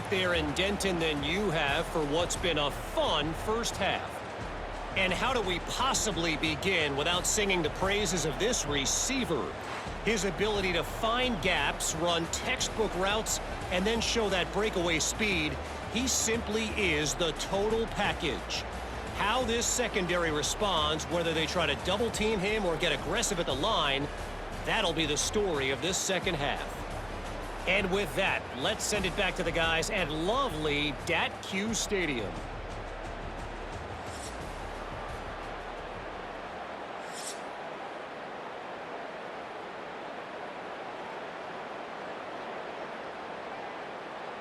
right there in Denton than you have for what's been a fun first half. And how do we possibly begin without singing the praises of this receiver? His ability to find gaps, run textbook routes, and then show that breakaway speed. He simply is the total package. How this secondary responds, whether they try to double team him or get aggressive at the line, that'll be the story of this second half. And with that, let's send it back to the guys at lovely Dat-Q Stadium.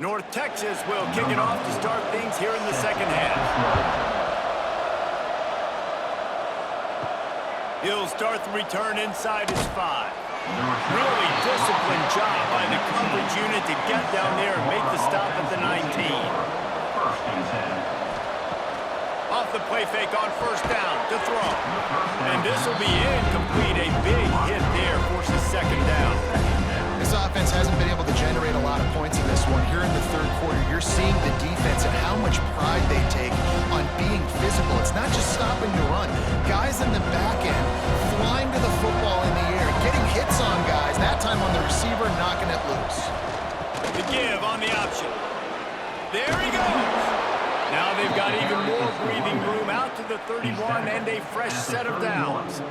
North Texas will kick it off to start things here in the second half. He'll start the return inside his 5. Really disciplined job by the coverage unit to get down there and make the stop at the 19. Off the play fake on first down to throw. And this will be incomplete. A big hit there forces second down. This offense hasn't been able to generate a lot of points in this one. Here in the third quarter, you're seeing the defense and how much pride they take on being physical. It's not just stopping the run. Guys in the back end flying to the football in the air, getting hits on guys, that time on the receiver, knocking it loose. The give on the option. There he goes. Now they've got even more breathing room out to the 31 and a fresh set of downs.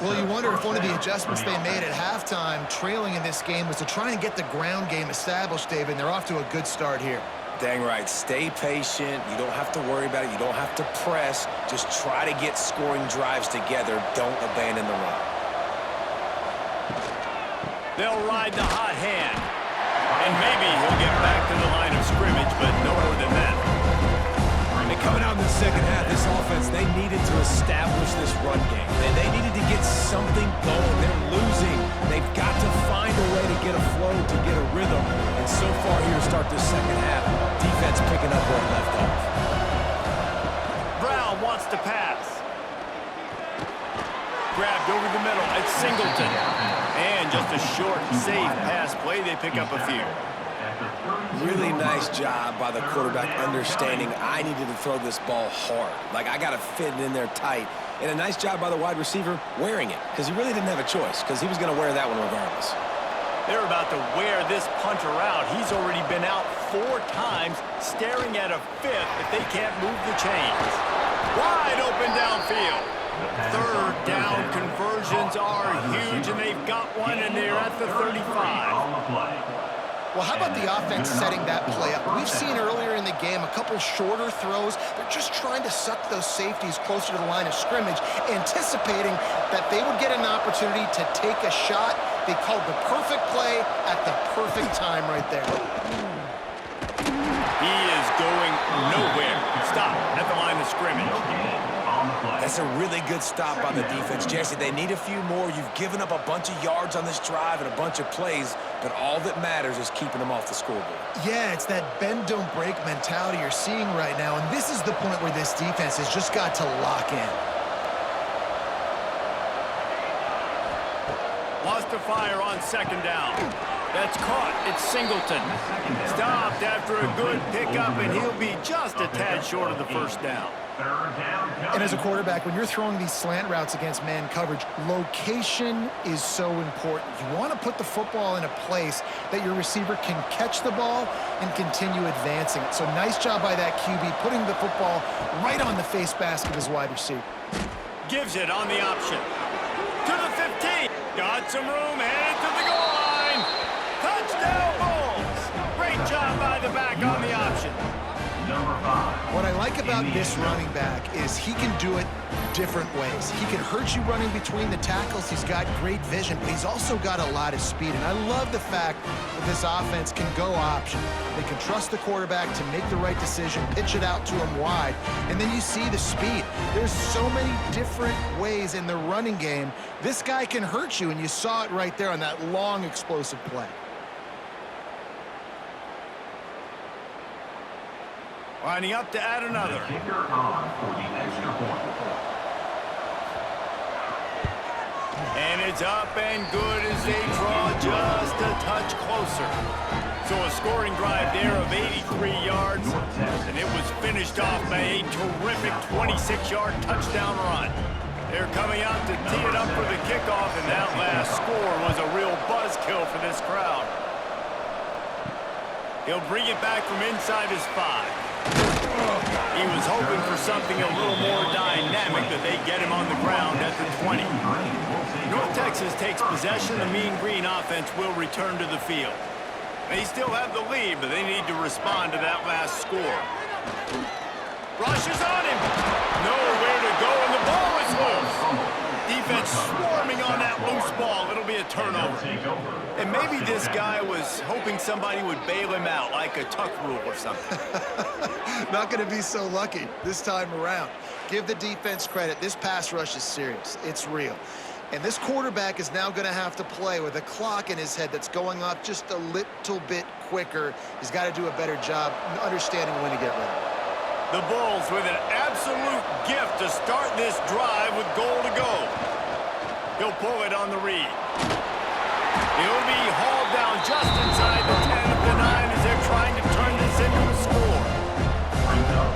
Well, you wonder if one of the adjustments they made at halftime, trailing in this game, was to try and get the ground game established, David, and they're off to a good start here. Dang right. Stay patient. You don't have to worry about it. You don't have to press. Just try to get scoring drives together. Don't abandon the run. They'll ride the hot hand. And maybe he'll get back to the line of scrimmage, but no more than that. And coming out in the second half, this offense, they needed to establish this run game. They needed to get something going. They're losing. They've got to find a way to get a flow, to get a rhythm. And so far here to start this second half, defense picking up where it left off. Brown wants to pass. Grabbed over the middle. It's Singleton. And just a short, safe pass play. They pick up a few. Really nice job by the quarterback understanding I needed to throw this ball hard. Like, I got to fit it in there tight. And a nice job by the wide receiver wearing it, because he really didn't have a choice, because he was going to wear that one regardless. They're about to wear this punter out. He's already been out 4 times, staring at a 5th if they can't move the chains. Wide open downfield. Third down conversions are huge, and they've got one, and they're at the 35. Well, how about the offense setting that play up? We've seen earlier in the game a couple shorter throws. They're just trying to suck those safeties closer to the line of scrimmage, anticipating that they would get an opportunity to take a shot. They called the perfect play at the perfect time right there. He is going nowhere. Stop at the line of scrimmage. That's a really good stop by the defense. Jesse, they need a few more. You've given up a bunch of yards on this drive and a bunch of plays, but all that matters is keeping them off the scoreboard. Yeah, it's that bend, don't break mentality you're seeing right now, and this is the point where this defense has just got to lock in. Lost to fire on second down. That's caught. It's Singleton. Stopped after a good pickup, and he'll be just a tad short of the first down. And as a quarterback, when you're throwing these slant routes against man coverage, location is so important. You want to put the football in a place that your receiver can catch the ball and continue advancing it. So nice job by that QB, putting the football right on the face mask of his wide receiver. Gives it on the option. To the 15. Got some room, headed to the goal line. Touchdown, Bulls. Great job by the back on the option. What I like about this running back is he can do it different ways. He can hurt you running between the tackles. He's got great vision, but he's also got a lot of speed. And I love the fact that this offense can go option. They can trust the quarterback to make the right decision, pitch it out to him wide, and then you see the speed. There's so many different ways in the running game. This guy can hurt you, and you saw it right there on that long, explosive play. Lining up to add another. And it's up and good as they draw just a touch closer. So a scoring drive there of 8 finished off by a terrific 26-yard touchdown run. They're coming out to tee it up for the kickoff, and that last score was a real buzzkill for this crowd. He'll bring it back from inside his 5. He was hoping for something a little more dynamic, that they get him on the ground at the 20. North Texas takes possession. The Mean Green offense will return to the field. They still have the lead, but they need to respond to that last score. Rushes on him. Nowhere to go, and the ball is loose. Defense swarming on that loose ball. It'll be a turnover. And maybe this guy was hoping somebody would bail him out, like a tuck rule or something. Not going to be so lucky this time around. Give the defense credit. This pass rush is serious. It's real. And this quarterback is now going to have to play with a clock in his head that's going off just a little bit quicker. He's got to do a better job understanding when to get ready. The Bulls with an absolute gift to start this drive with goal to go. He'll pull it on the read. He'll be hauled down just inside the 10 of the 9 as they're trying to turn this into a score.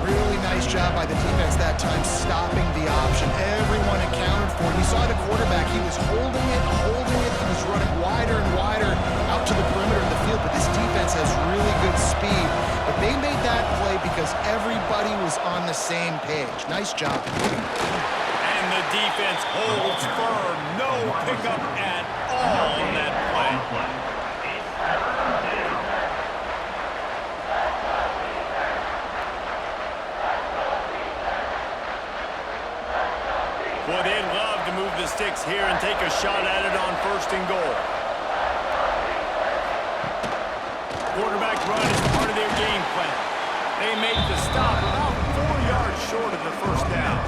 Really nice job by the defense that time, stopping the option. Everyone accounted for it. You saw the quarterback. He was holding it. He was running wider and wider out to the perimeter of the field, but this defense has really good speed. But they made that play because everybody was on the same page. Nice job. And the defense holds firm. No pickup at all on that play. Boy, they'd love to move the sticks here and take a shot at it on 1st and goal. Quarterback run is part of their game plan. They make the stop about 4 yards short of the 1st down.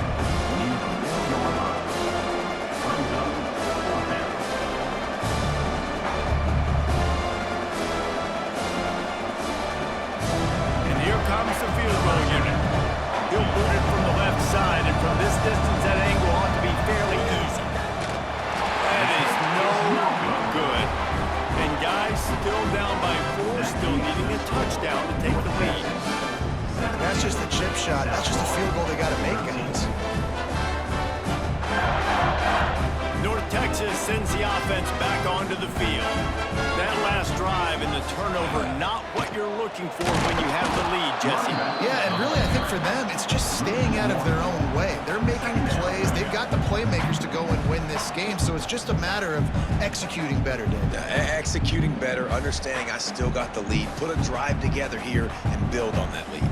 And here comes the field goal unit. He'll boot it from the left side, and from this distance, that angle ought to be fairly easy. That is no good. And guys still down by 4, still needing a touchdown to take the lead. And that's just a chip shot. That's just a field goal they got to make, guys. North Texas sends the offense back onto the field. That last drive and the turnover, not what you're looking for when you have the lead, Jesse. Yeah, and really, I think for them, it's just staying out of their own way. They're making plays. They've got the playmakers to go and win this game, so it's just a matter of executing better, Dave. Executing better, understanding I still got the lead. Put a drive together here and build on that lead.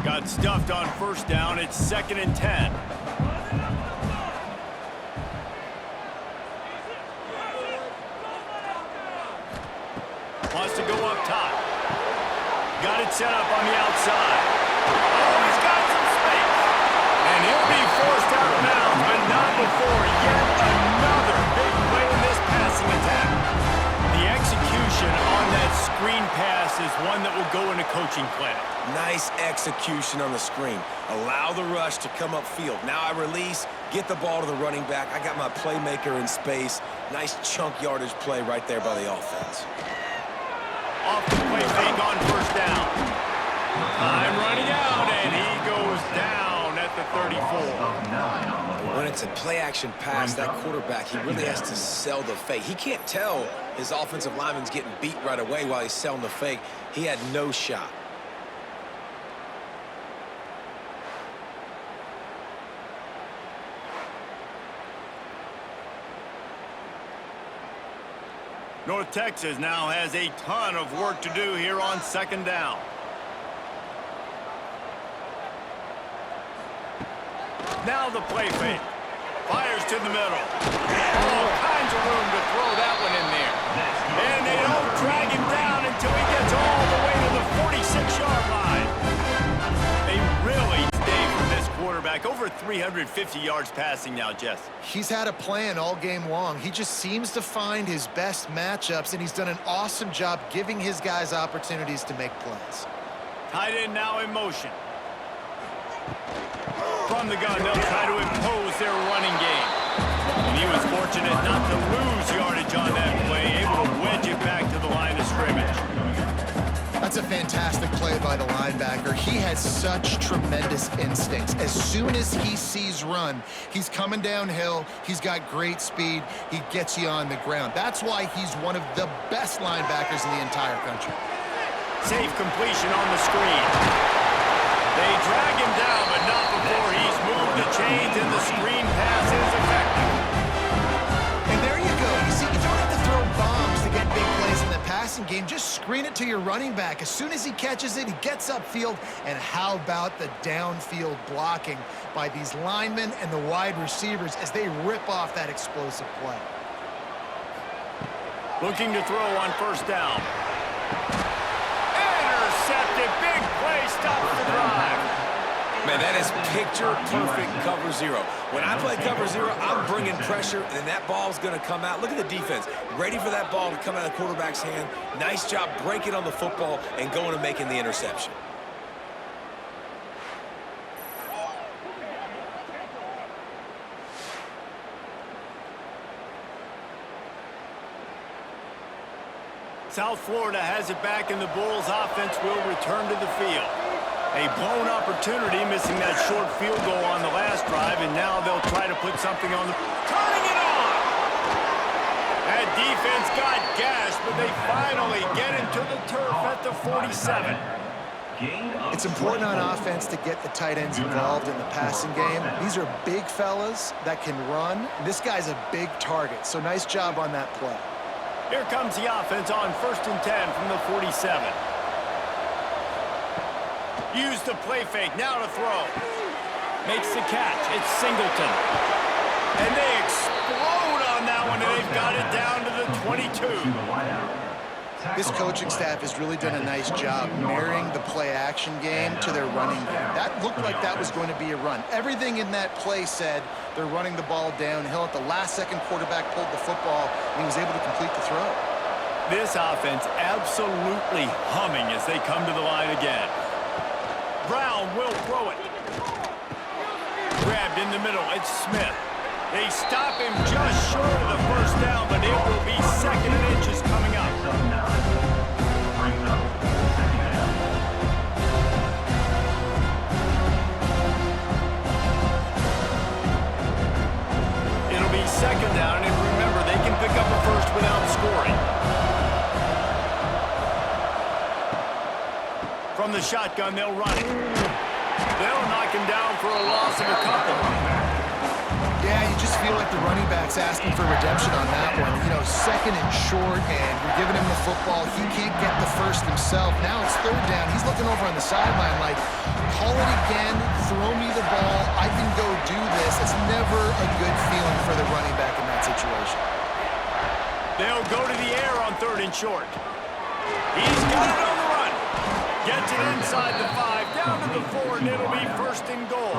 Got stuffed on 1st down. It's 2nd and 10. Wants to go up top. Got it set up on the outside. Oh, he's got some space. And he'll be forced out of bounds, but not before yet another big play in this passing attack. The execution on that screen pass is one that will go in a coaching clinic. Nice execution on the screen. Allow the rush to come upfield. Now I release, get the ball to the running back. I got my playmaker in space. Nice chunk yardage play right there by the offense. Off the play fake on 1st down. Time running out, and he goes down at the 34. When it's a play-action pass, that quarterback, he really has to sell the fake. He can't tell his offensive lineman's getting beat right away while he's selling the fake. He had no shot. North Texas now has a ton of work to do here on 2nd down. Now the play fake. Fires to the middle. All kinds of room to throw that one in there. And they don't drag him down until he gets all the way to the 46-yard line. They really stay from this quarterback. Over 350 yards passing now, Jess. He's had a plan all game long. He just seems to find his best matchups, and he's done an awesome job giving his guys opportunities to make plays. Tight end now in motion. From the gun, they'll try to impose their running game. And he was fortunate not to lose yardage on that play, able to wedge it back to the line of scrimmage. That's a fantastic play by the line. linebacker. He has such tremendous instincts. As soon as he sees run, he's coming downhill. He's got great speed. He gets you on the ground. That's why he's one of the best linebackers in the entire country. Safe completion on the screen. They drag him down, but not before he's moved the chains, and the screen pass is effective. And there you go. You see, you don't have to throw bombs to get big plays in the passing game. Just screen it to your running back. As soon as he catches it, he gets upfield. And how about the downfield blocking by these linemen and the wide receivers as they rip off that explosive play? Looking to throw on first down. Intercepted. Big play. Stops the drive. Man, that is picture-perfect cover zero. When I play cover zero, I'm bringing pressure, and that ball's going to come out. Look at the defense. Ready for that ball to come out of the quarterback's hand. Nice job breaking on the football and going and making the interception. South Florida has it back, and the Bulls offense will return to the field. A blown opportunity, missing that short field goal on the last drive, and now they'll try to put something on the... Turning it on! That defense got gashed, but they finally get into the turf at the 47. It's important on offense to get the tight ends involved in the passing game. These are big fellas that can run. This guy's a big target, so nice job on that play. Here comes the offense on 1st and 10 from the 47. Use the play fake, now to throw. Makes the catch, it's Singleton. And they explode on that one, and they've got it down to the 22. This coaching staff has really done a nice job marrying the play-action game to their running game. That looked like that was going to be a run. Everything in that play said they're running the ball downhill. At the last second, quarterback pulled the football, and he was able to complete the throw. This offense absolutely humming as they come to the line again. Brown will throw it. Grabbed in the middle, it's Smith. They stop him just short of the first down, but it will be 2nd and inches coming up. It'll be 2nd down, and remember, they can pick up a first without scoring. From the shotgun, they'll run it. They'll knock him down for a loss of a couple. Yeah, you just feel like the running back's asking for redemption on that one. You know, 2nd and short, and you're giving him the football. He can't get the first himself. Now it's 3rd down. He's looking over on the sideline like, call it again, throw me the ball, I can go do this. It's never a good feeling for the running back in that situation. They'll go to the air on 3rd and short. He's got it on the run. Gets it inside the 5, down to the 4, and it'll be 1st and goal.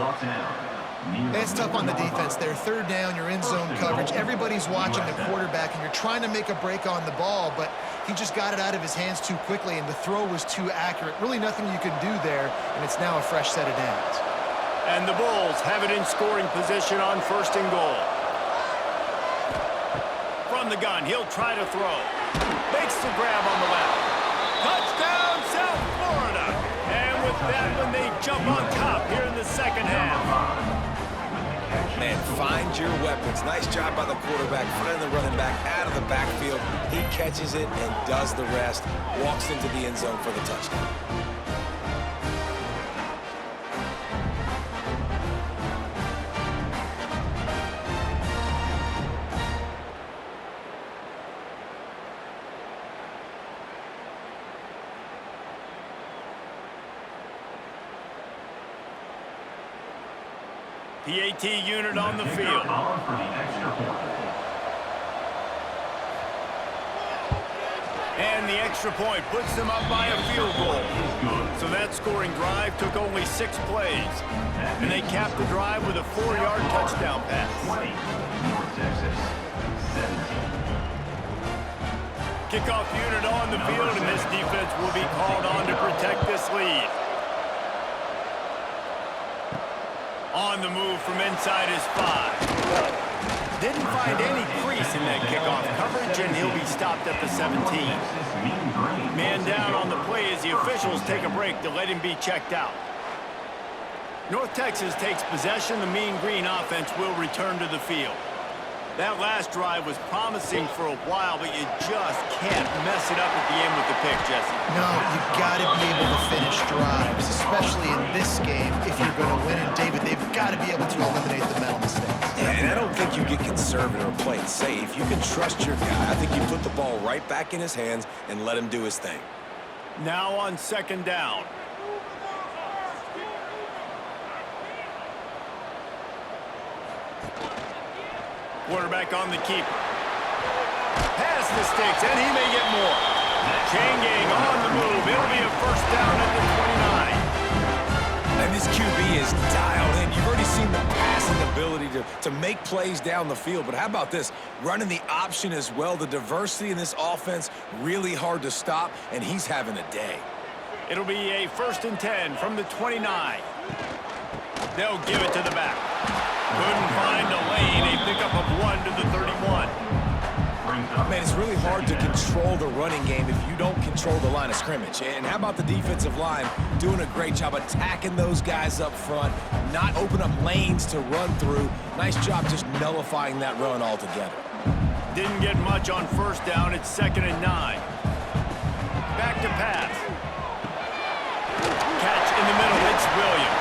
It's tough on the defense there. 3rd down, you're in zone coverage. Everybody's watching the quarterback, and you're trying to make a break on the ball, but he just got it out of his hands too quickly, and the throw was too accurate. Really nothing you can do there, and it's now a fresh set of downs. And the Bulls have it in scoring position on 1st and goal. From the gun, he'll try to throw. Makes the grab on the left. Touchdown, South Florida! And with that one, they jump on top here in the 2nd half. Man, find your weapons. Nice job by the quarterback, finding the running back out of the backfield. He catches it and does the rest. Walks into the end zone for the touchdown. PAT unit on the field. And the extra point puts them up by a field goal. So that scoring drive took only 6 plays. And they capped the drive with a 4-yard touchdown pass. Kickoff unit on the field, and this defense will be called on to protect this lead. On the move from inside his 5. Didn't find any crease in that kickoff coverage, and he'll be stopped at the 17. Man down on the play as the officials take a break to let him be checked out. North Texas takes possession. The Mean Green offense will return to the field. That last drive was promising for a while, but you just can't mess it up at the end with the pick, Jesse. No, you've got to be able to finish drives, especially in this game if you're going to win. And, David, they've got to be able to eliminate the mental mistakes. Yeah, and I don't think you get conservative or play it safe. You can trust your guy. I think you put the ball right back in his hands and let him do his thing. Now on second down. Quarterback on the keeper. Pass the sticks, and he may get more. Chain gang on the move. It'll be a first down at the 29. And this QB is dialed in. You've already seen the passing ability to make plays down the field. But how about this? Running the option as well. The diversity in this offense, really hard to stop, and he's having a day. It'll be a 1st and 10 from the 29. They'll give it to the back. Couldn't find a lane. A pickup of 1 to the 31. Man, it's really hard to control the running game if you don't control the line of scrimmage. And how about the defensive line doing a great job attacking those guys up front, not open up lanes to run through. Nice job just nullifying that run altogether. Didn't get much on first down. It's 2nd and 9. Back to pass. Catch in the middle. It's Williams.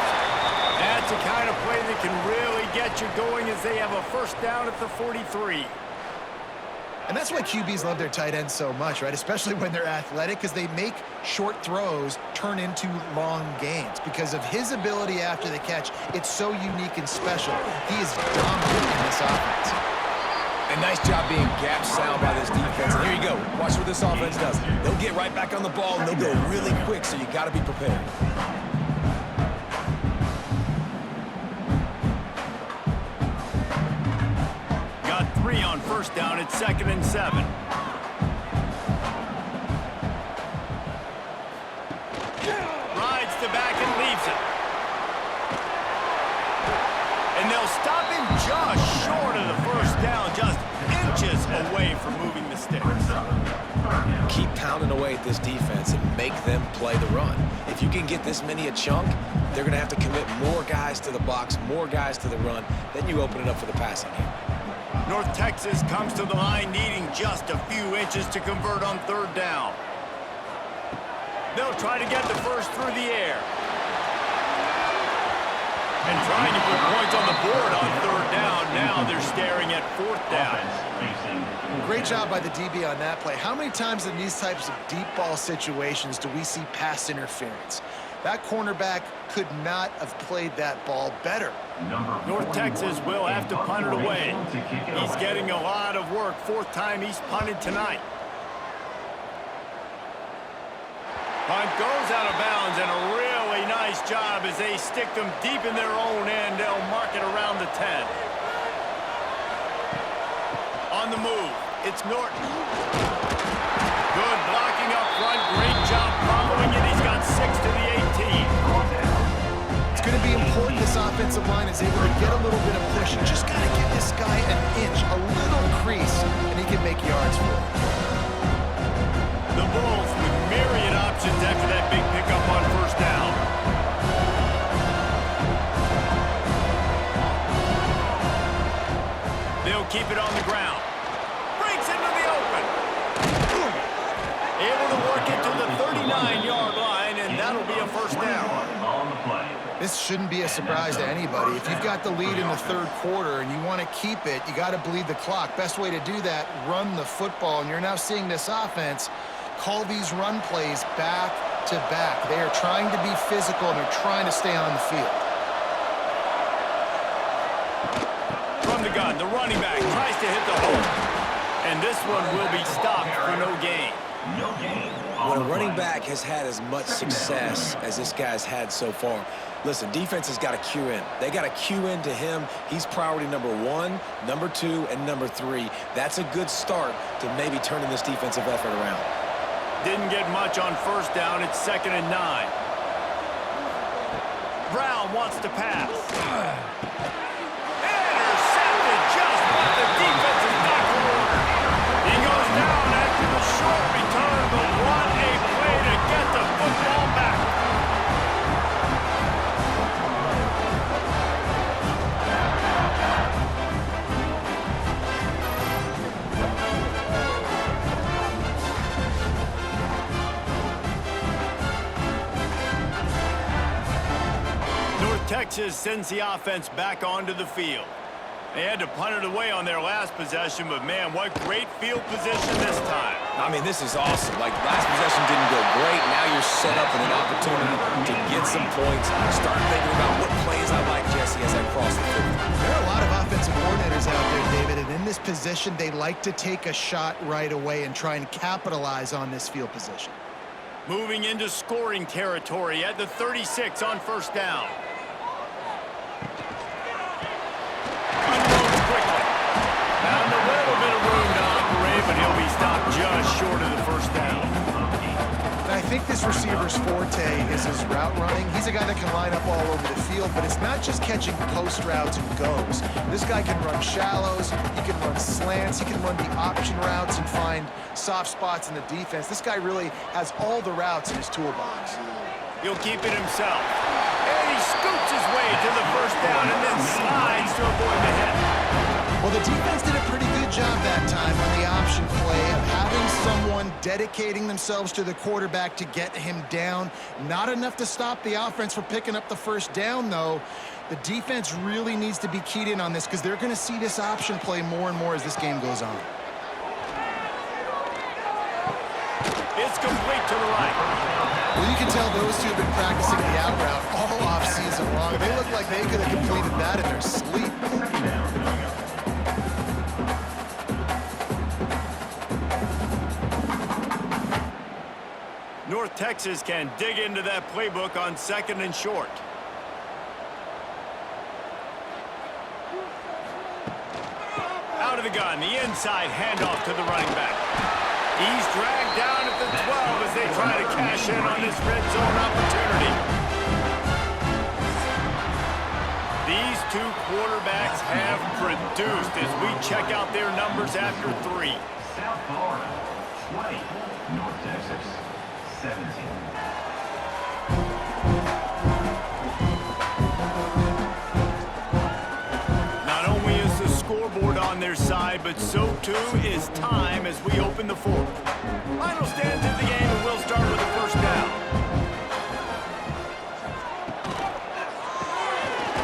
That's a kind of play that can really get you going as they have a first down at the 43. And that's why QBs love their tight ends so much, right? Especially when they're athletic, because they make short throws turn into long gains. Because of his ability after the catch, it's so unique and special. He is dominant in this offense. And nice job being gap sound by this defense. And here you go. Watch what this offense does. They'll get right back on the ball, and they'll go really quick, so you got to be prepared. Got 3 on first down. It's 2nd and 7. Rides the back and leaves it. And they'll stop him just short of the first down, just inches away from moving the sticks. Keep pounding away at this defense and make them play the run. If you can get this many a chunk, they're going to have to commit more guys to the box, more guys to the run. Then you open it up for the passing game. North Texas comes to the line needing just a few inches to convert on 3rd down. They'll try to get the first through the air. And trying to put points on the board on 3rd down. Now they're staring at 4th down. Great job by the DB on that play. How many times in these types of deep ball situations do we see pass interference? That cornerback could not have played that ball better. North Texas will have to punt it away. He's getting a lot of work. 4th time he's punted tonight. Punt goes out of bounds, and a really nice job as they stick them deep in their own end. They'll mark it around the 10. On the move, it's Norton. Good blocking up front. Great job following it. He's got 6 to the 18. It's going to be important this offensive line is able to get a little bit of push. You just got to give this guy an inch, a little crease, and he can make yards for it. The Bulls with myriad options after that big pickup on first down. They'll keep it on the ground. Breaks into the open. Able to work it to the 39-yard line, and that'll be a first down. This shouldn't be a surprise to anybody. If you've got the lead in the 3rd quarter and you want to keep it, you got to bleed the clock. Best way to do that, run the football. And you're now seeing this offense call these run plays back to back. They are trying to be physical, and they're trying to stay on the field. From the gun, the running back tries to hit the hole. And this one will be stopped for no gain. When a running back has had as much success as this guy's had so far, listen, defense has got to cue in. They got to cue in to him. He's priority number 1, number 2, and number 3. That's a good start to maybe turning this defensive effort around. Didn't get much on first down. It's 2nd and 9. Brown wants to pass. Intercepted just Texas sends the offense back onto the field. They had to punt it away on their last possession, but man, what great field position this time. I mean, this is awesome. Like, last possession didn't go great. Now you're set up with an opportunity to get some points. Start thinking about what plays I like, Jesse, as I cross the field. There are a lot of offensive coordinators out there, David, and in this position, they like to take a shot right away and try and capitalize on this field position. Moving into scoring territory at the 36 on first down. Unloads quickly. Found a little bit of room to operate, but he'll be stopped just short of the first down. And I think this receiver's forte is his route running. He's a guy that can line up all over the field, but it's not just catching post routes and goes. This guy can run shallows, he can run slants, he can run the option routes and find soft spots in the defense. This guy really has all the routes in his toolbox. He'll keep it himself. And he scoots his way to the first down and then slides to avoid the hit. Well, the defense did a pretty good job that time on the option play of having someone dedicating themselves to the quarterback to get him down. Not enough to stop the offense from picking up the first down, though. The defense really needs to be keyed in on this because they're going to see this option play more and more as this game goes on. It's complete to the right. Well, you can tell those two have been practicing the out route all off-season long. They look like they could have completed that in their sleep. North Texas can dig into that playbook on second and short. Out of the gun, the inside handoff to the running back. He's dragged down at the 12 as they try to cash in on this red zone opportunity. These two quarterbacks have produced as we check out their numbers after 3. South Florida, 20. North Texas, 17. Not only is the scoreboard on their side, but so too is time as we open the fourth. Final stands of the game, and we'll start with the first down.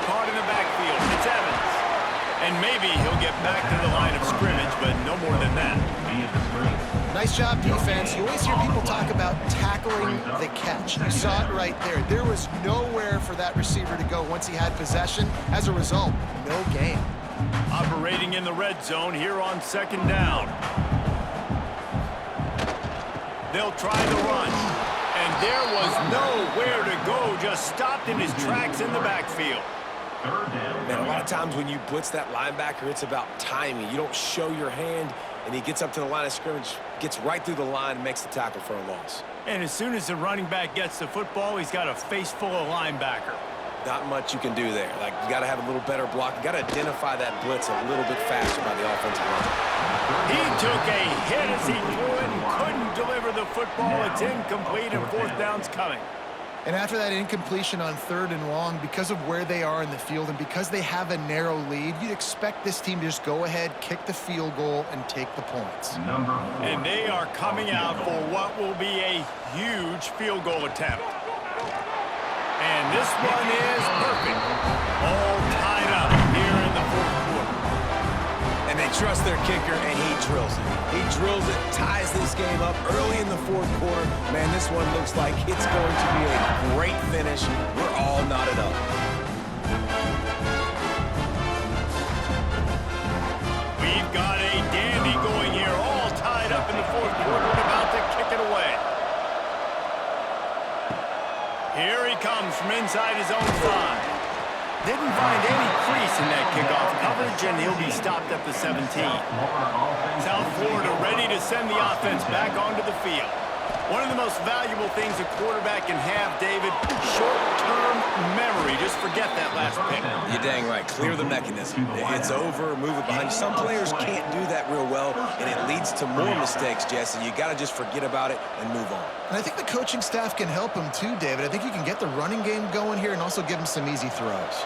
Caught in the backfield, it's Evans. And maybe he'll get back to the line of scrimmage, but no more than that. Nice job, defense. You always hear people talk about tackling the catch. You saw it right there. There was nowhere for that receiver to go once he had possession. As a result, no gain. Operating in the red zone here on second down. They'll try the run. And there was nowhere to go, just stopped in his tracks in the backfield. Man, a lot of times when you blitz that linebacker, it's about timing. You don't show your hand, and he gets up to the line of scrimmage, gets right through the line, and makes the tackle for a loss. And as soon as the running back gets the football, he's got a face full of linebacker. Not much you can do there. Like, you got to have a little better block. You got to identify that blitz a little bit faster by the offensive line. He took a hit as he threw it and couldn't deliver the football. It's incomplete, and fourth down's coming. And after that incompletion on third and long, because of where they are in the field and because they have a narrow lead, you'd expect this team to just go ahead, kick the field goal, and take the points. And they are coming out for what will be a huge field goal attempt. And this one is perfect. All tied up here in the fourth quarter. And they trust their kicker, and he drills it. He drills it, ties this game up early in the fourth quarter. Man, this one looks like it's going to be a great finish. We're all knotted up. We've got a dandy going here, all tied up in the fourth quarter and about to kick it away. Here he comes from inside his own 5. Didn't find any crease in that kickoff coverage, and he'll be stopped at the 17. South Florida ready to send the offense back onto the field. One of the most valuable things a quarterback can have, David, short-term memory. Just forget that last pick. You're dang right. Clear the mechanism. It's over, move it behind you. Some players can't do that real well, and it leads to more mistakes, Jesse. You got to just forget about it and move on. And I think the coaching staff can help him too, David. I think you can get the running game going here and also give him some easy throws.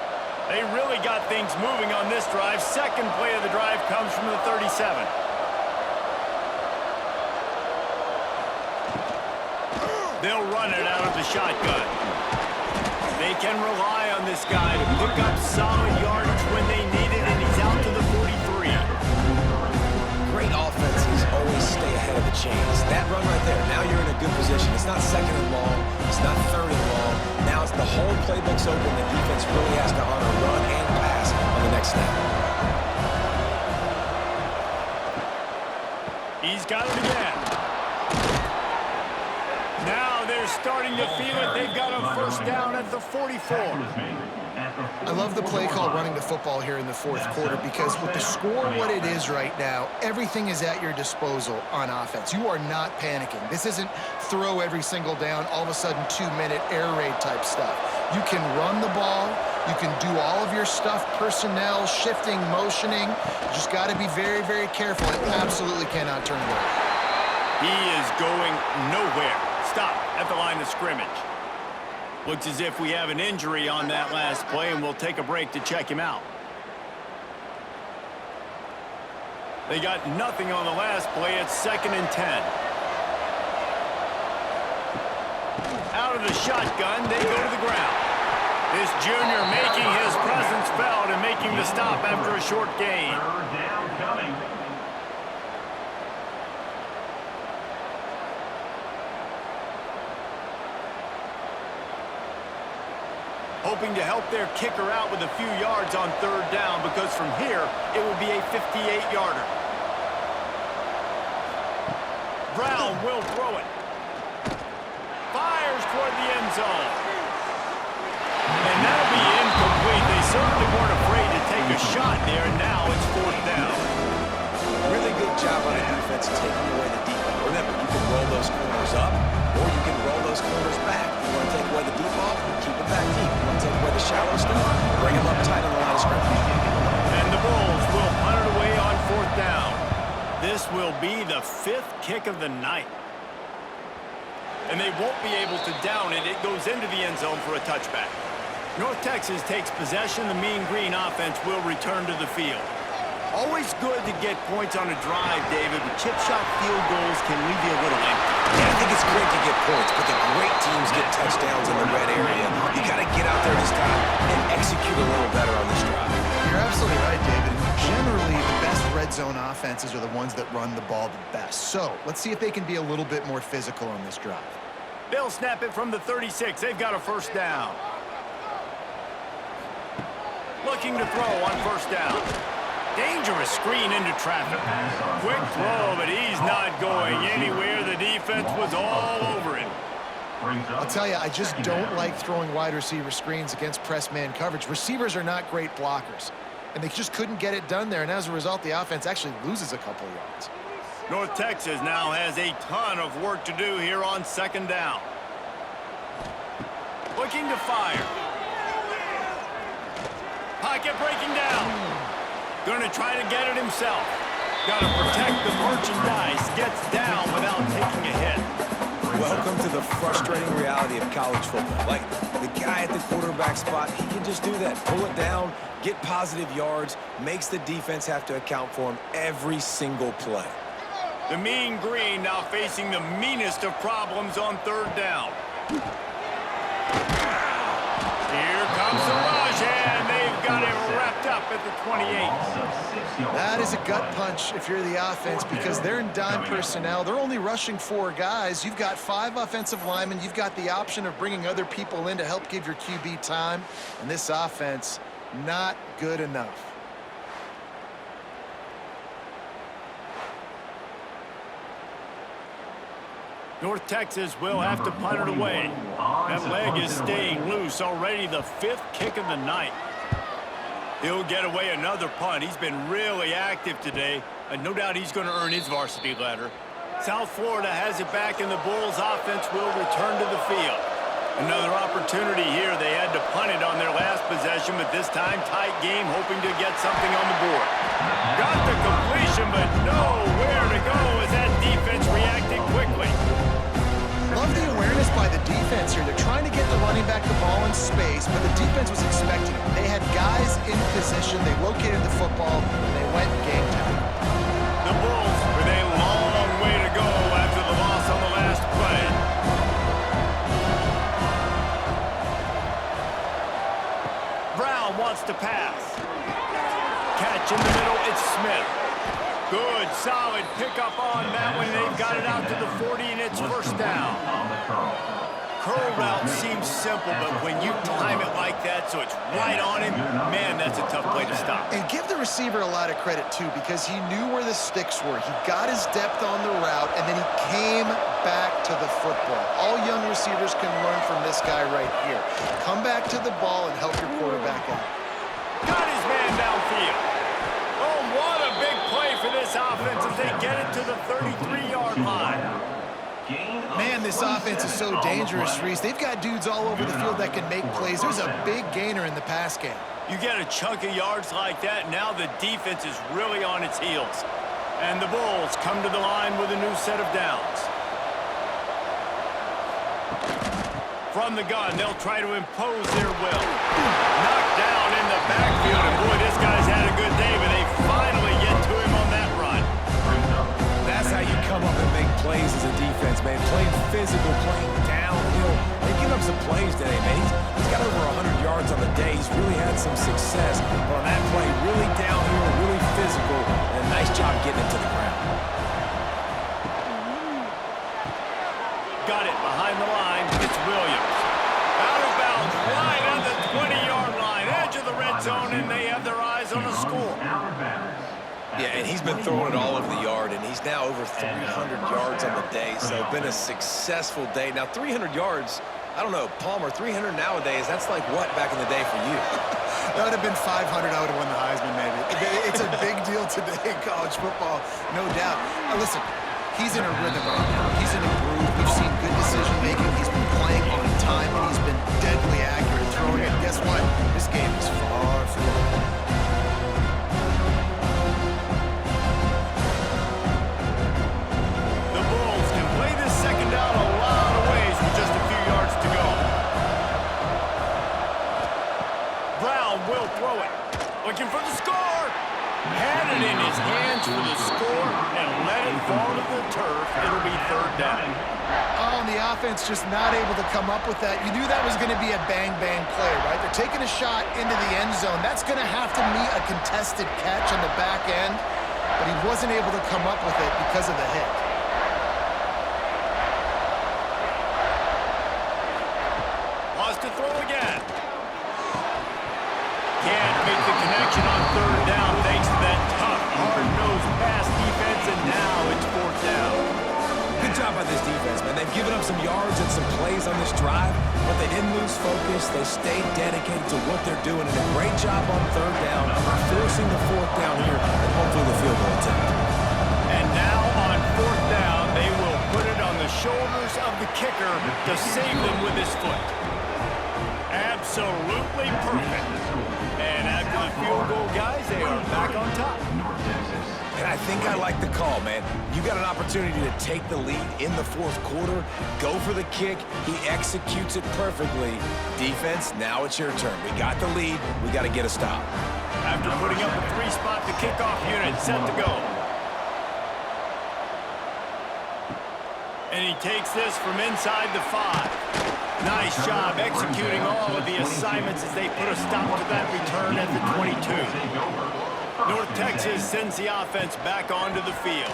They really got things moving on this drive. Second play of the drive comes from the 37. They'll run it out of the shotgun. They can rely on this guy to pick up solid yardage when they need it, and he's out to the 43. Great offenses always stay ahead of the chains. That run right there, now you're in a good position. It's not second and long. It's not third and long. Now it's the whole playbook's open. The defense really has to honor run and pass on the next snap. He's got it again. Now they're starting to feel it. They've got a first down at the 44. I love the play call running the football here in the fourth quarter because with the score what it is right now, everything is at your disposal on offense. You are not panicking. This isn't throw every single down, all of a sudden 2-minute air raid type stuff. You can run the ball. You can do all of your stuff, personnel, shifting, motioning. You just got to be very, very careful and absolutely cannot turn it over. He is going nowhere. Stop at the line of scrimmage. Looks as if we have an injury on that last play, and we'll take a break to check him out. They got nothing on the last play. It's 2nd and 10. Out of the shotgun, they go to the ground. This junior making his presence felt and making the stop after a short gain. Third down coming. Hoping to help their kicker out with a few yards on 3rd down, because from here, it will be a 58-yarder. Brown will throw it. Fires toward the end zone. And that'll be incomplete. They certainly weren't afraid to take a shot there, and now it's 4th down. Really good job on the defense taking away the deep ball. Remember, you can roll those corners up, or you can roll those corners back. You want to take away the deep ball, keep it back deep. You want to take away the shallow stuff, bring them up tight on the line of scrimmage. And the Bulls will punt it away on 4th down. This will be the 5th kick of the night. And they won't be able to down it. It goes into the end zone for a touchback. North Texas takes possession. The Mean Green offense will return to the field. Always good to get points on a drive, David, but chip shot field goals can leave you a little empty. Yeah, I think it's great to get points, but the great teams get touchdowns in the red area. You got to get out there this time and execute a little better on this drive. You're absolutely right, David. Generally, the best red zone offenses are the ones that run the ball the best. So let's see if they can be a little bit more physical on this drive. They'll snap it from the 36. They've got a first down. Looking to throw on 1st down. Dangerous screen into traffic. Quick throw, but he's not going anywhere. The defense was all over it. I'll tell you, I just don't like throwing wide receiver screens against press man coverage. Receivers are not great blockers, and they just couldn't get it done there, and as a result, the offense actually loses a couple of yards. North Texas now has a ton of work to do here on 2nd down. Looking to fire. Pocket breaking down. Going to try to get it himself. Got to protect the merchandise. Gets down without taking a hit. Welcome to the frustrating reality of college football. Like, the guy at the quarterback spot, he can just do that. Pull it down, get positive yards, makes the defense have to account for him every single play. The Mean Green now facing the meanest of problems on 3rd down. Here comes the rush, and they've got it wrapped up at the 28. That is a gut punch if you're the offense because they're in dime personnel. They're only rushing 4 guys. You've got 5 offensive linemen. You've got the option of bringing other people in to help give your QB time. And this offense, not good enough. North Texas will have to punt it away. That leg is staying loose. Already the 5th kick of the night. He'll get away another punt. He's been really active today. No doubt he's going to earn his varsity letter. South Florida has it back, and the Bulls offense will return to the field. Another opportunity here. They had to punt it on their last possession, but this time tight game, hoping to get something on the board. Got the completion, but nowhere to go as that defense reacted quickly. Love the awareness by the defense here. They're trying to get the running back the ball in space, but the defense was expecting it. They had guys in position. They located the football, and they went and game time. The Bulls with a long way to go after the loss on the last play. wants to pass. Catch in the middle, it's Smith. Good, solid pickup on that one. They've got it out to the 40, and it's first down. Curl route seems simple, but when you time it like that so it's right on him, man, that's a tough play to stop. And give the receiver a lot of credit, too, because he knew where the sticks were. He got his depth on the route, and then he came back to the football. All young receivers can learn from this guy right here. Come back to the ball and help your quarterback out. Got his man downfield. Oh, what a big play for this offense as they get it to the 33-yard line. Man, this offense is so dangerous, Reese. They've got dudes all over the field that can make plays. There's a big gainer in the pass game. You get a chunk of yards like that, now the defense is really on its heels. And the Bulls come to the line with a new set of downs. From the gun, they'll try to impose their will. Knocked down in the backfield, and boy, this guy's had a good day, but they finally get to him on that run. That's how you come up and make plays as a defense, man. Playing physical, playing downhill. They give up some plays today, man. He's got over 100 yards on the day. He's really had some success. But on that play, really downhill, really physical, and a nice job getting it to the ground. Got it behind the line. It's Williams. Out of bounds, right on the 20-yard line. Edge of the red zone, and they have their eyes on a score. Yeah, and he's been throwing it all over the yard, and he's now over 300 yards on the day, so been a successful day. Now, 300 yards, I don't know, Palmer, 300 nowadays, that's like what back in the day for you? That would have been 500. I would have won the Heisman, maybe. It's a big deal today in college football, no doubt. Listen, he's in a rhythm right now. He's in a groove. We've seen good decision-making. He's been playing on time, and he's been deadly accurate throwing it. Guess what? This game is far from over. Will throw it. Looking for the score. Had it in his hands for the score and let it fall to the turf. It'll be third down. Oh, and the offense just not able to come up with that. You knew that was going to be a bang-bang play, right? They're taking a shot into the end zone. That's going to have to meet a contested catch on the back end, but he wasn't able to come up with it because of the hit. Wants to throw again. Can't make the connection on third down thanks to that tough, hard-nosed pass defense, and now it's fourth down. Good job by this defense, man. They've given up some yards and some plays on this drive, but they didn't lose focus. They stayed dedicated to what they're doing, and a great job on third down, forcing the fourth down here, and hopefully the field goal attempt. And now on fourth down, they will put it on the shoulders of the kicker to save them with his foot. Absolutely perfect. And after the field goal, guys, they are back on top. And I think I like the call, man. You got an opportunity to take the lead in the fourth quarter, go for the kick. He executes it perfectly. Defense, now it's your turn. We got the lead. We got to get a stop. After putting up a three-spot, the kickoff unit set to go. And he takes this from inside the 5. Nice job executing all of the assignments as they put a stop to that return at the 22. North Texas sends the offense back onto the field.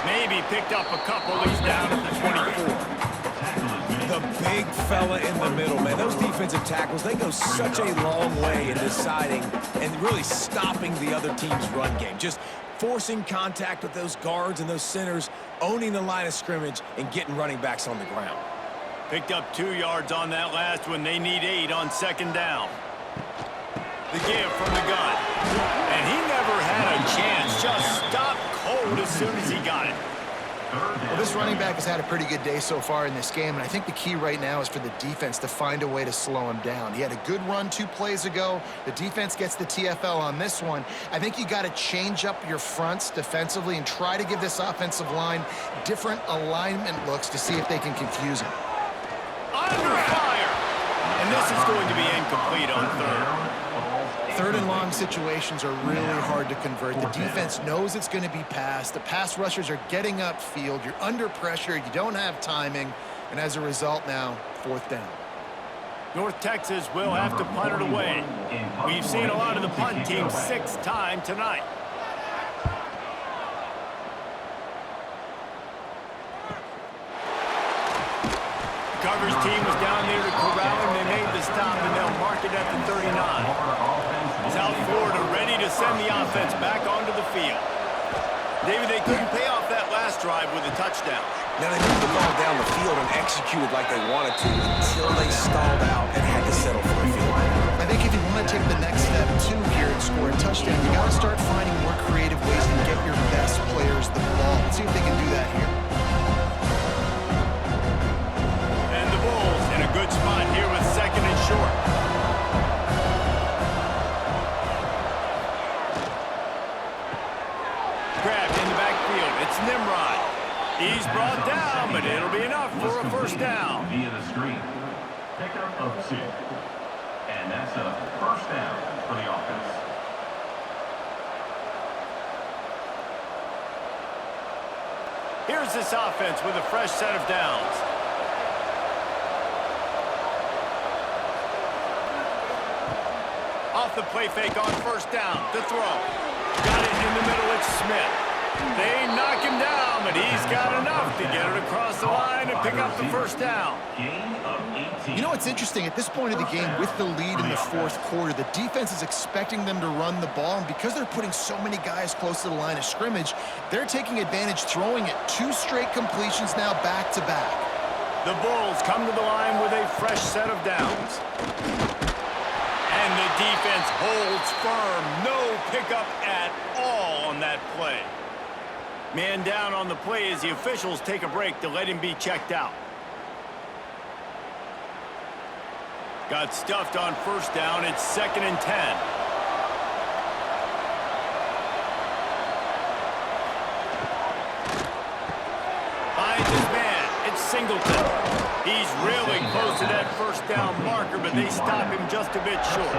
Maybe picked up a couple. He's down at the 24. The big fella in the middle, man. Those defensive tackles, they go such a long way in deciding and really stopping the other team's run game. Just forcing contact with those guards and those centers, owning the line of scrimmage, and getting running backs on the ground. Picked up 2 yards on that last one. They need 8 on second down. The give from the gun. And he never had a chance. Just stopped cold as soon as he got it. Well, this running back has had a pretty good day so far in this game, and I think the key right now is for the defense to find a way to slow him down. He had a good run 2 plays ago. The defense gets the TFL on this one. I think you got to change up your fronts defensively and try to give this offensive line different alignment looks to see if they can confuse him. Under fire! And this is going to be incomplete on third. Third and long situations are really hard to convert. The defense knows it's going to be passed. The pass rushers are getting upfield. You're under pressure. You don't have timing. And as a result now, fourth down. North Texas will have to punt it away. We've seen a lot of the punt team 6 times tonight. The coverage team was down there to corral him. They made the stop, and they'll mark it at the 39. South Florida ready to send the offense back onto the field. David, they couldn't pay off that last drive with a touchdown. Now, they moved the ball down the field and executed like they wanted to until they stalled out and had to settle for a field goal. I think if you want to take the next step, too, here and score a touchdown, you got to start finding more creative ways to get your best players the ball. Let's see if they can do that here. And the Bulls in a good spot here with 2nd and short. Grabbed in the backfield. It's Nimrod. He's brought down, but it'll be enough for a first down. Via the screen. Pickup of 2. And that's a first down for the offense. Here's this offense with a fresh set of downs. Off the play fake on first down. The throw. Got it in the middle. It's Smith. They knock him down, but he's got enough to get it across the line and pick up the first down. Gain of 18. You know what's interesting? At this point of the game, with the lead in the 4th quarter, the defense is expecting them to run the ball, and because they're putting so many guys close to the line of scrimmage, they're taking advantage, throwing it 2 straight completions now back-to-back. The Bulls come to the line with a fresh set of downs. And the defense holds firm. No pickup at all on that play. Man down on the play as the officials take a break to let him be checked out. Got stuffed on first down. It's 2nd and 10. Finds his man. It's Singleton. He's really close to that first down marker, but they stop him just a bit short.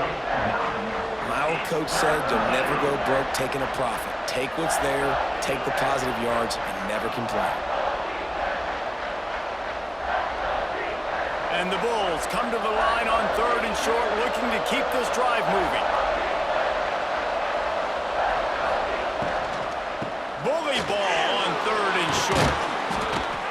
My old coach said you'll never go broke taking a profit. Take what's there, take the positive yards, and never complain. And the Bulls come to the line on 3rd and short, looking to keep this drive moving. Bully ball on 3rd and short.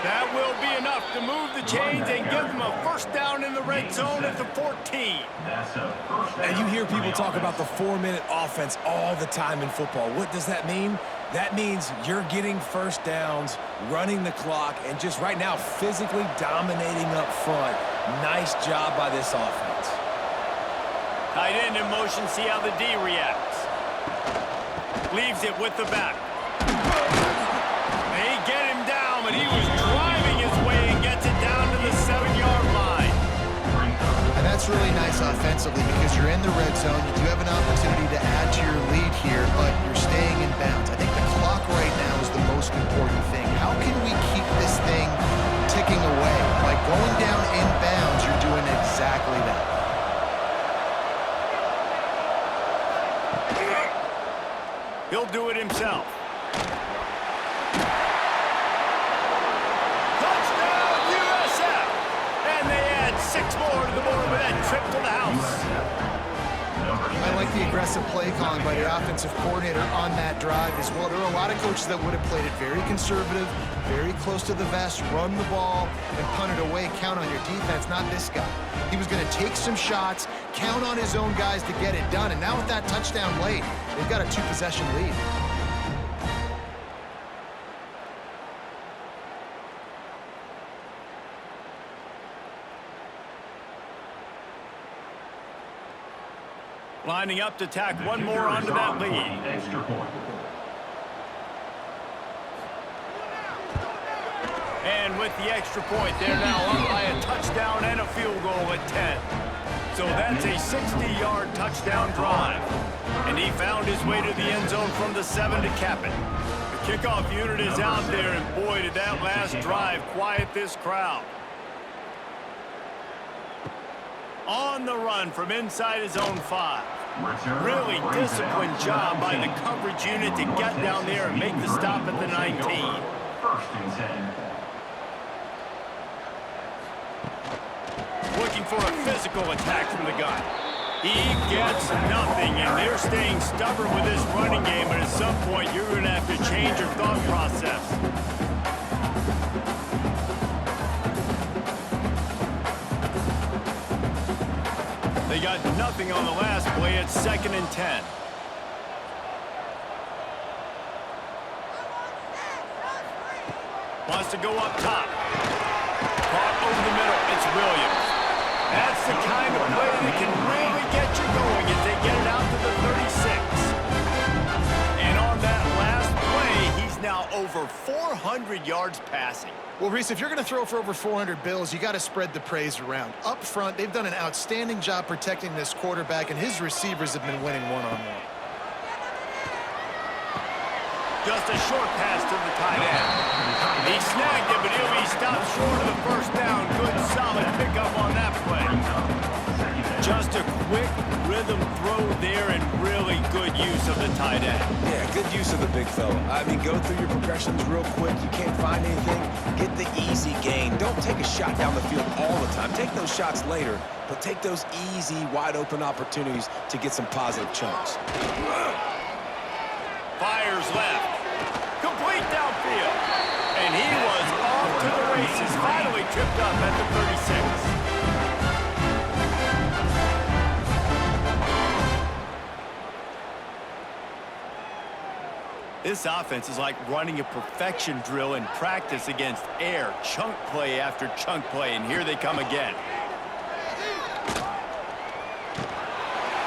That will be enough to move the chains and give them a first down in the red zone at the 14. That's a first down. And you hear people talk about the 4-minute offense all the time in football. What does that mean? That means you're getting first downs, running the clock, and just right now physically dominating up front. Nice job by this offense. Tight end in motion, see how the D reacts. Leaves it with the back. They get him down, but he was driving his way and gets it down to the 7-yard line. And that's really nice offensively because you're in the red zone. You do have an opportunity to add to your lead here, but you're staying in bounds. I think the clock right now is the most important thing. How can we keep this thing ticking away? By going down in bounds, you're doing exactly that. He'll do it himself. And they add 6 more to the board with that trip to the house. I like the aggressive play calling by the offensive coordinator on that drive as well. There are a lot of coaches that would have played it very conservative, very close to the vest, run the ball, and punt it away. Count on your defense, not this guy. He was going to take some shots, count on his own guys to get it done. And now with that touchdown late, they've got a 2-possession lead. Lining up to tack one more onto that lead. Extra point. And with the extra point, they're now up by a touchdown and a field goal at 10. So that's a 60-yard touchdown drive. And he found his way to the end zone from the 7 to cap it. The kickoff unit is out there, and boy, did that last drive quiet this crowd. On the run from inside his own 5. Really disciplined job by the coverage unit to get down there and make the stop at the 19. First and 10. looking for a physical attack from the gun. He gets nothing, and they're staying stubborn with this running game, but at some point, you're going to have to change your thought process. They got nothing on the last play. It's 2nd and 10. Wants to go up top. Caught over the middle. It's Williams. That's the kind of play that can really get you going as they get it out to the 36. And on that last play, he's now over 400 yards passing. Well, Reese, if you're going to throw for over 400 bills, you got to spread the praise around. Up front, they've done an outstanding job protecting this quarterback, and his receivers have been winning one-on-one. Just a short pass to the tight end. He snagged it, but he'll be stopped short of the first down. Good, solid pickup on that play. Just a quick rhythm throw there and really good use of the tight end. Yeah, good use of the big fella. I mean, go through your progressions real quick. You can't find anything, get the easy gain. Don't take a shot down the field all the time. Take those shots later, but take those easy, wide-open opportunities to get some positive chunks. Fires left. Complete downfield. And he was off to the races. Finally tripped up at the 36. This offense is like running a perfection drill in practice against air. Chunk play after chunk play, and here they come again.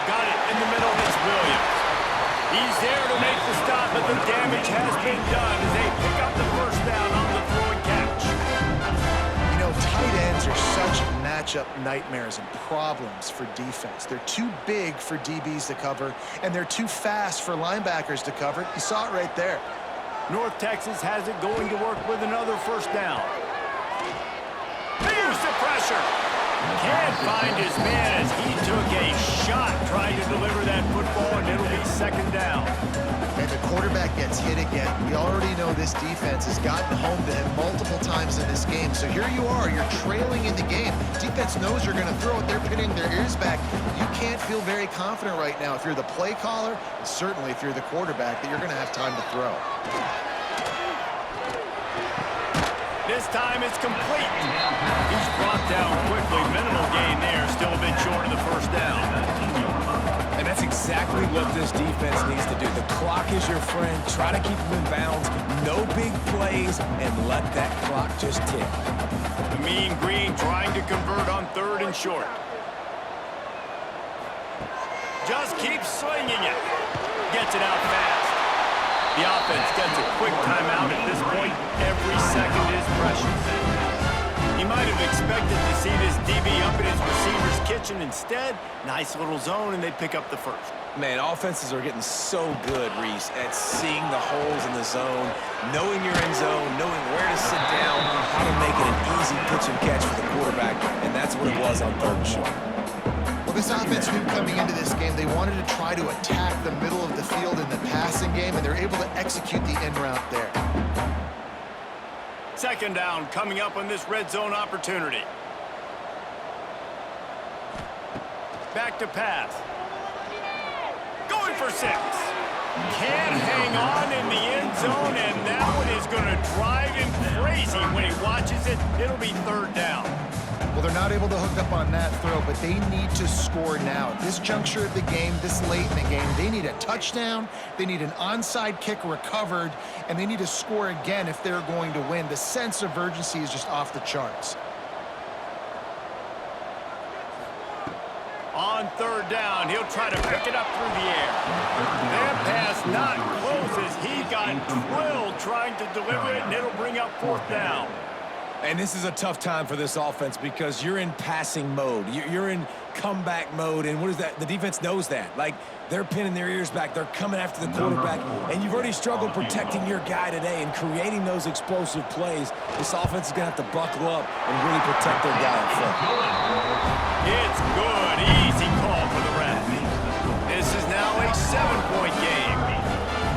Got it in the middle. It's Williams. He's there to make the stop, but the damage has been done as they pick up the first down on the throw and catch. You know, tight ends are such matchup nightmares and problems for defense. They're too big for DBs to cover, and they're too fast for linebackers to cover. You saw it right there. North Texas has it going to work with another first down. They use the pressure. Can't find his man as he took a shot trying to deliver that football, and it'll be 2nd down. And the quarterback gets hit again. We already know this defense has gotten home to him multiple times in this game. So here you are, you're trailing in the game. Defense knows you're going to throw it. They're pinning their ears back. You can't feel very confident right now if you're the play caller, and certainly if you're the quarterback, that you're going to have time to throw. This time it's complete. He's brought down quickly. Minimal gain there. Still a bit short of the first down. And that's exactly what this defense needs to do. The clock is your friend. Try to keep them in bounds. No big plays, and let that clock just tick. The Mean Green trying to convert on 3rd and short. Just keeps slinging it. Gets it out fast. The offense gets a quick timeout at this point. Every second is precious. He might have expected to see this DB up in his receiver's kitchen. Instead, nice little zone, and they pick up the first. Man, offenses are getting so good, Reese, at seeing the holes in the zone, knowing your end zone, knowing where to sit down, how to make it an easy pitch and catch for the quarterback, and that's what it was on 3rd and short. Well, this offense knew coming into this game they wanted to try to attack the middle of the field in the passing game, and they're able to execute the in route there. 2nd down coming up on this red zone opportunity. Back to pass. Going for 6. Can't hang on in the end zone, and that one is going to drive him crazy when he watches it. It'll be 3rd down. Well, they're not able to hook up on that throw, but they need to score now. At this juncture of the game, this late in the game, they need a touchdown, they need an onside kick recovered, and they need to score again if they're going to win. The sense of urgency is just off the charts. On 3rd down, he'll try to pick it up through the air. That pass not close as he got drilled trying to deliver it, and it'll bring up 4th down. And this is a tough time for this offense because you're in passing mode. You're in comeback mode, and what is that? The defense knows that. Like, they're pinning their ears back. They're coming after the quarterback, and you've already struggled protecting your guy today and creating those explosive plays. This offense is going to have to buckle up and really protect their guy in front. It's good. Easy call for the ref. This is now a 7-point game.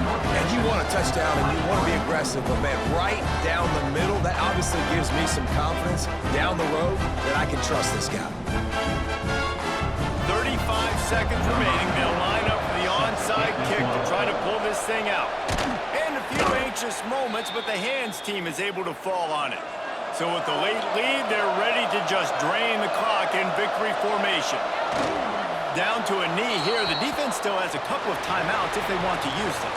And you want to touchdown and you want to be aggressive, but man, right down the middle, that obviously gives me some confidence down the road that I can trust this guy. 35 seconds remaining. They'll line up for the onside kick to try to pull this thing out. And a few anxious moments, but the hands team is able to fall on it. So with the late lead, they're ready to just drain the clock in victory formation. Down to a knee here. The defense still has a couple of timeouts if they want to use them.